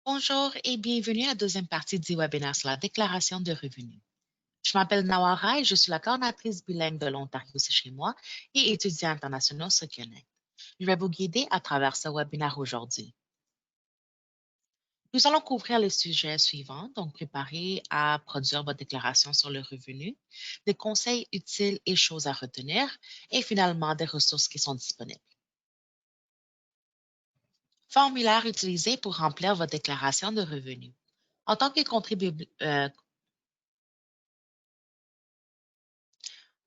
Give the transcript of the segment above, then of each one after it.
Bonjour et bienvenue à la deuxième partie du webinaire sur la déclaration de revenus. Je m'appelle Nawara et je suis la coordinatrice bilingue de l'Ontario, c'est chez moi, et étudiant international sur Connect. Je vais vous guider à travers ce webinaire aujourd'hui. Nous allons couvrir les sujets suivants, donc préparer à produire votre déclaration sur le revenu, des conseils utiles et choses à retenir, et finalement des ressources qui sont disponibles. Formulaire utilisé pour remplir votre déclaration de revenus. En tant que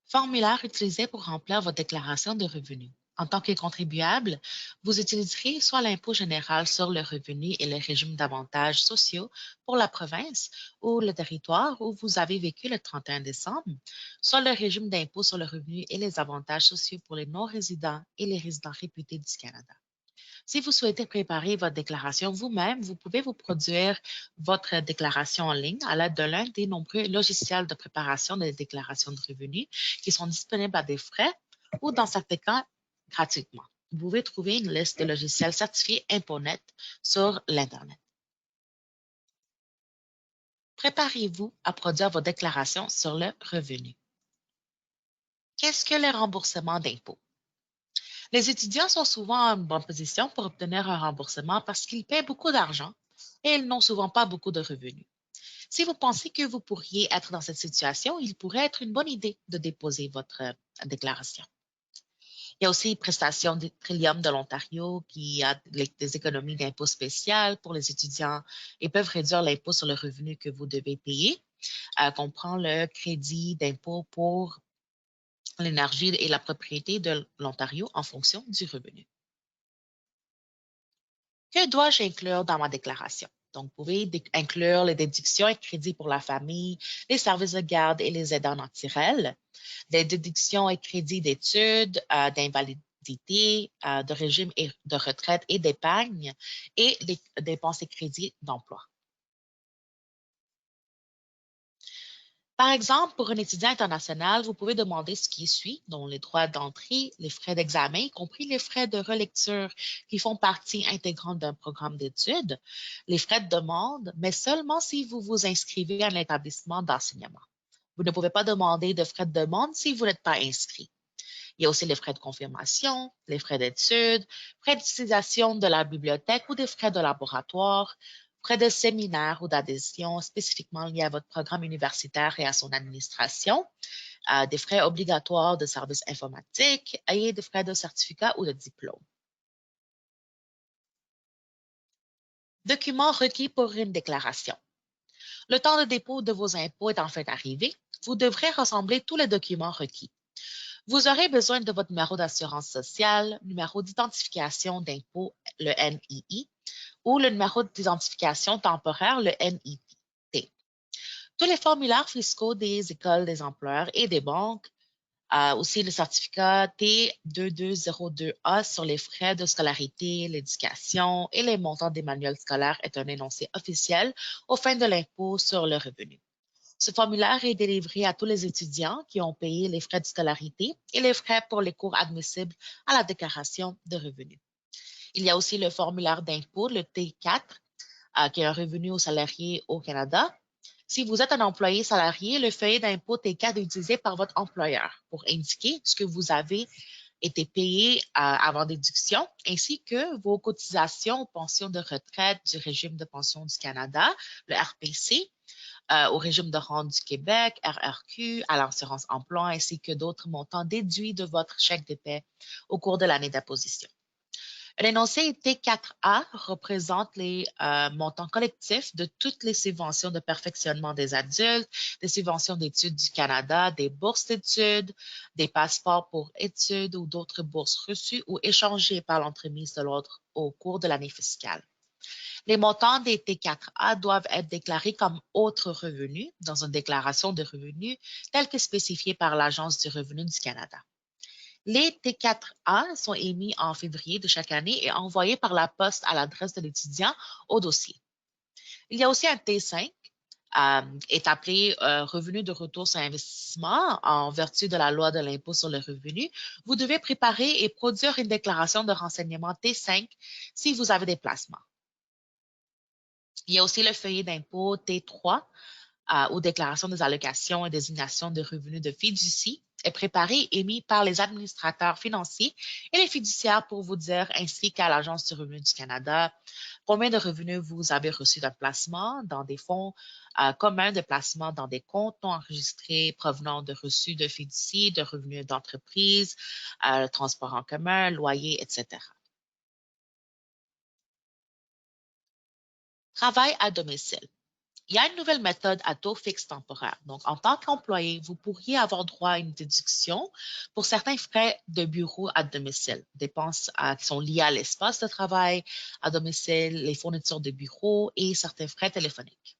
formulaire utilisé pour remplir votre déclaration de revenus. En tant que contribuable, vous utiliserez soit l'impôt général sur le revenu et le régime d'avantages sociaux pour la province ou le territoire où vous avez vécu le 31 décembre, soit le régime d'impôt sur le revenu et les avantages sociaux pour les non-résidents et les résidents réputés du Canada. Si vous souhaitez préparer votre déclaration vous-même, vous pouvez vous produire votre déclaration en ligne à l'aide de l'un des nombreux logiciels de préparation des déclarations de revenus qui sont disponibles à des frais ou dans certains cas gratuitement. Vous pouvez trouver une liste de logiciels certifiés ImpoNet sur l'Internet. Préparez-vous à produire vos déclarations sur le revenu. Qu'est-ce que le remboursement d'impôts? Les étudiants sont souvent en bonne position pour obtenir un remboursement parce qu'ils paient beaucoup d'argent et ils n'ont souvent pas beaucoup de revenus. Si vous pensez que vous pourriez être dans cette situation, il pourrait être une bonne idée de déposer votre déclaration. Il y a aussi Prestation des Trillium de l'Ontario qui a des économies d'impôts spéciales pour les étudiants et peuvent réduire l'impôt sur le revenu que vous devez payer. Comprend le crédit d'impôt pour l'énergie et la propriété de l'Ontario en fonction du revenu. Que dois-je inclure dans ma déclaration? Donc, vous pouvez inclure les déductions et crédits pour la famille, les services de garde et les aidants naturels, des déductions et crédits d'études, d'invalidité, de régime et de retraite et d'épargne et les dépenses et crédits d'emploi. Par exemple, pour un étudiant international, vous pouvez demander ce qui suit, dont les droits d'entrée, les frais d'examen, y compris les frais de relecture qui font partie intégrante d'un programme d'études, les frais de demande, mais seulement si vous vous inscrivez à un établissement d'enseignement. Vous ne pouvez pas demander de frais de demande si vous n'êtes pas inscrit. Il y a aussi les frais de confirmation, les frais d'études, frais d'utilisation de la bibliothèque ou des frais de laboratoire, frais de séminaire ou d'adhésion spécifiquement liés à votre programme universitaire et à son administration, des frais obligatoires de services informatiques et des frais de certificat ou de diplôme. Documents requis pour une déclaration. Le temps de dépôt de vos impôts est en fait arrivé. Vous devrez rassembler tous les documents requis. Vous aurez besoin de votre numéro d'assurance sociale, numéro d'identification d'impôt, le NII, ou le numéro d'identification temporaire, le NIT. Tous les formulaires fiscaux des écoles, des employeurs et des banques, aussi le certificat T2202A sur les frais de scolarité, l'éducation et les montants des manuels scolaires est un énoncé officiel aux fins de l'impôt sur le revenu. Ce formulaire est délivré à tous les étudiants qui ont payé les frais de scolarité et les frais pour les cours admissibles à la déclaration de revenus. Il y a aussi le formulaire d'impôt, le T4, qui est un revenu aux salariés au Canada. Si vous êtes un employé salarié, le feuillet d'impôt T4 est utilisé par votre employeur pour indiquer ce que vous avez été payé avant déduction, ainsi que vos cotisations aux pensions de retraite du régime de pension du Canada, le RPC, au régime de rente du Québec, RRQ, à l'assurance emploi, ainsi que d'autres montants déduits de votre chèque de paie au cours de l'année d'imposition. L'énoncé T4A représente les montants collectifs de toutes les subventions de perfectionnement des adultes, des subventions d'études du Canada, des bourses d'études, des passeports pour études ou d'autres bourses reçues ou échangées par l'entremise de l'ordre au cours de l'année fiscale. Les montants des T4A doivent être déclarés comme autres revenus dans une déclaration de revenus telle que spécifiée par l'Agence du revenu du Canada. Les T4A sont émis en février de chaque année et envoyés par la poste à l'adresse de l'étudiant au dossier. Il y a aussi un T5, est appelé revenu de retour sur investissement en vertu de la loi de l'impôt sur le revenu. Vous devez préparer et produire une déclaration de renseignement T5 si vous avez des placements. Il y a aussi le feuillet d'impôt T3 ou déclaration des allocations et désignation de revenus de fiducie est préparé et émis par les administrateurs financiers et les fiduciaires pour vous dire, ainsi qu'à l'Agence du revenu du Canada, combien de revenus vous avez reçus d'un placement dans des fonds communs de placement dans des comptes non enregistrés provenant de reçus de fiducie, de revenus d'entreprise, transport en commun, loyer, etc. Travail à domicile. Il y a une nouvelle méthode à taux fixe temporaire. Donc, en tant qu'employé, vous pourriez avoir droit à une déduction pour certains frais de bureau à domicile, dépenses qui sont liées à l'espace de travail à domicile, les fournitures de bureau et certains frais téléphoniques.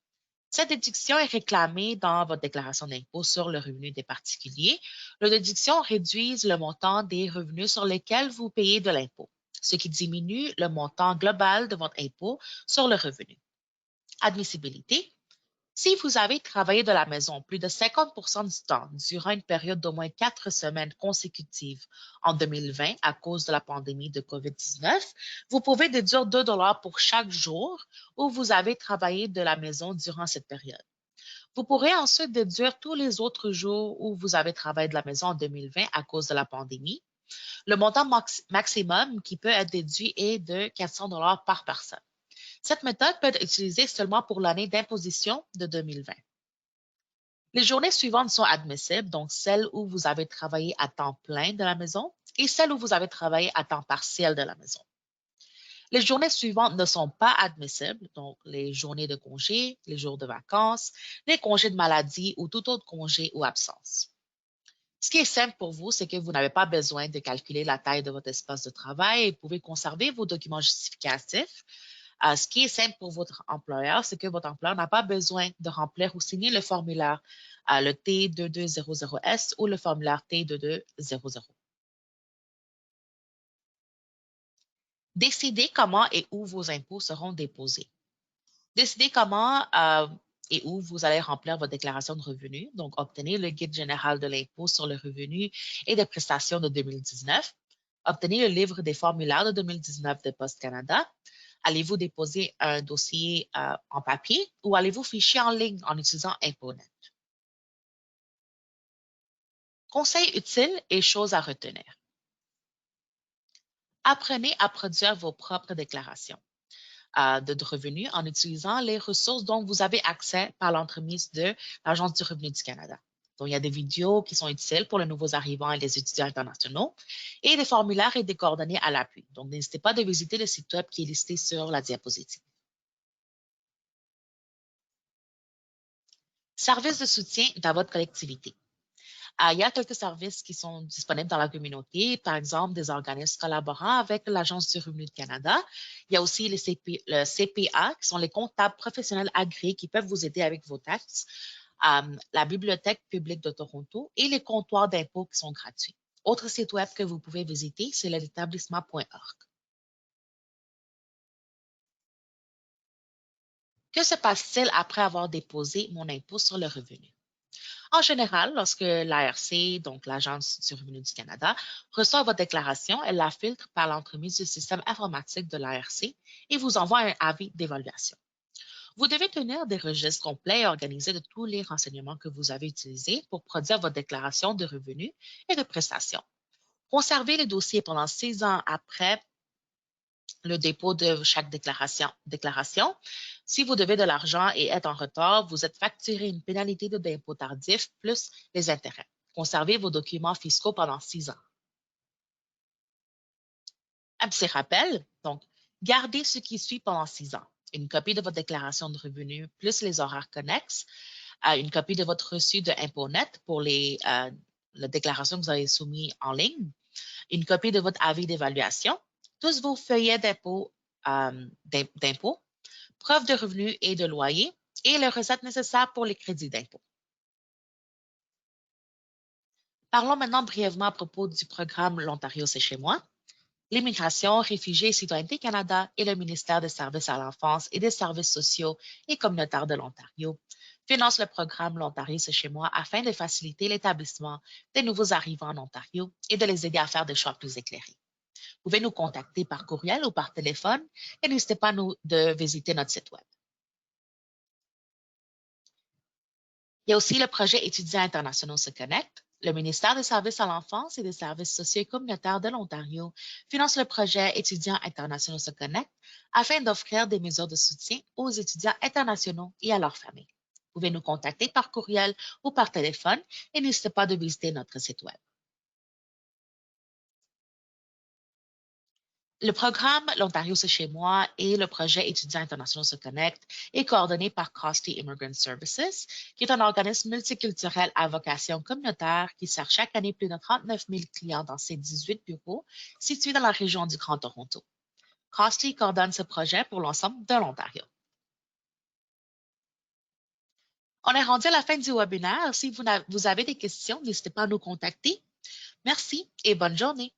Cette déduction est réclamée dans votre déclaration d'impôt sur le revenu des particuliers. La déduction réduit le montant des revenus sur lesquels vous payez de l'impôt, ce qui diminue le montant global de votre impôt sur le revenu. Admissibilité. Si vous avez travaillé de la maison plus de 50 du temps durant une période d'au moins 4 semaines consécutives en 2020 à cause de la pandémie de COVID-19, vous pouvez déduire 2 pour chaque jour où vous avez travaillé de la maison durant cette période. Vous pourrez ensuite déduire tous les autres jours où vous avez travaillé de la maison en 2020 à cause de la pandémie. Le montant maximum qui peut être déduit est de 400 par personne. Cette méthode peut être utilisée seulement pour l'année d'imposition de 2020. Les journées suivantes sont admissibles, donc celles où vous avez travaillé à temps plein de la maison et celles où vous avez travaillé à temps partiel de la maison. Les journées suivantes ne sont pas admissibles, donc les journées de congé, les jours de vacances, les congés de maladie ou tout autre congé ou absence. Ce qui est simple pour vous, c'est que vous n'avez pas besoin de calculer la taille de votre espace de travail et vous pouvez conserver vos documents justificatifs. Ce qui est simple pour votre employeur, c'est que votre employeur n'a pas besoin de remplir ou signer le formulaire, le T2200S ou le formulaire T2200. Décidez comment et où vos impôts seront déposés. Décidez comment et où vous allez remplir votre déclaration de revenus. Donc, obtenez le guide général de l'impôt sur le revenu et des prestations de 2019. Obtenez le livre des formulaires de 2019 de Poste Canada. Allez-vous déposer un dossier en papier ou allez-vous ficher en ligne en utilisant ImpoNet? Conseils utiles et choses à retenir. Apprenez à produire vos propres déclarations de revenus en utilisant les ressources dont vous avez accès par l'entremise de l'Agence du revenu du Canada. Donc, il y a des vidéos qui sont utiles pour les nouveaux arrivants et les étudiants internationaux et des formulaires et des coordonnées à l'appui. Donc, n'hésitez pas de visiter le site web qui est listé sur la diapositive. Services de soutien dans votre collectivité. Il y a quelques services qui sont disponibles dans la communauté, par exemple des organismes collaborant avec l'Agence du revenu du Canada. Il y a aussi le CPA, qui sont les comptables professionnels agréés qui peuvent vous aider avec vos taxes, la Bibliothèque publique de Toronto et les comptoirs d'impôts qui sont gratuits. Autre site web que vous pouvez visiter, c'est l'établissement.org. Que se passe-t-il après avoir déposé mon impôt sur le revenu? En général, lorsque l'ARC, donc l'Agence du revenu du Canada, reçoit votre déclaration, elle la filtre par l'entremise du système informatique de l'ARC et vous envoie un avis d'évaluation. Vous devez tenir des registres complets et organisés de tous les renseignements que vous avez utilisés pour produire votre déclaration de revenus et de prestations. Conservez les dossiers pendant 6 ans après le dépôt de chaque déclaration. Si vous devez de l'argent et êtes en retard, vous êtes facturé une pénalité d'impôt tardif plus les intérêts. Conservez vos documents fiscaux pendant 6 ans. Un petit rappel, donc, gardez ce qui suit pendant 6 ans. Une copie de votre déclaration de revenus plus les horaires connexes, une copie de votre reçu de ImpoNet pour la déclaration que vous avez soumise en ligne, une copie de votre avis d'évaluation, tous vos feuillets d'impôt, preuves de revenus et de loyer et les recettes nécessaires pour les crédits d'impôt. Parlons maintenant brièvement à propos du programme L'Ontario, c'est chez moi. L'Immigration, Réfugiés et Citoyenneté Canada et le ministère des Services à l'enfance et des Services sociaux et communautaires de l'Ontario financent le programme L'Ontario, c'est chez moi afin de faciliter l'établissement des nouveaux arrivants en Ontario et de les aider à faire des choix plus éclairés. Vous pouvez nous contacter par courriel ou par téléphone et n'hésitez pas de visiter notre site web. Il y a aussi le projet Étudiants internationaux se connectent. Le ministère des Services à l'enfance et des services sociaux et communautaires de l'Ontario finance le projet Étudiants internationaux se connectent afin d'offrir des mesures de soutien aux étudiants internationaux et à leurs familles. Vous pouvez nous contacter par courriel ou par téléphone et n'hésitez pas de visiter notre site Web. Le programme L'Ontario, c'est chez moi et le projet Étudiants internationaux se connectent est coordonné par Costly Immigrant Services, qui est un organisme multiculturel à vocation communautaire qui sert chaque année plus de 39 000 clients dans ses 18 bureaux situés dans la région du Grand Toronto. Costly coordonne ce projet pour l'ensemble de l'Ontario. On est rendu à la fin du webinaire. Si vous avez des questions, n'hésitez pas à nous contacter. Merci et bonne journée.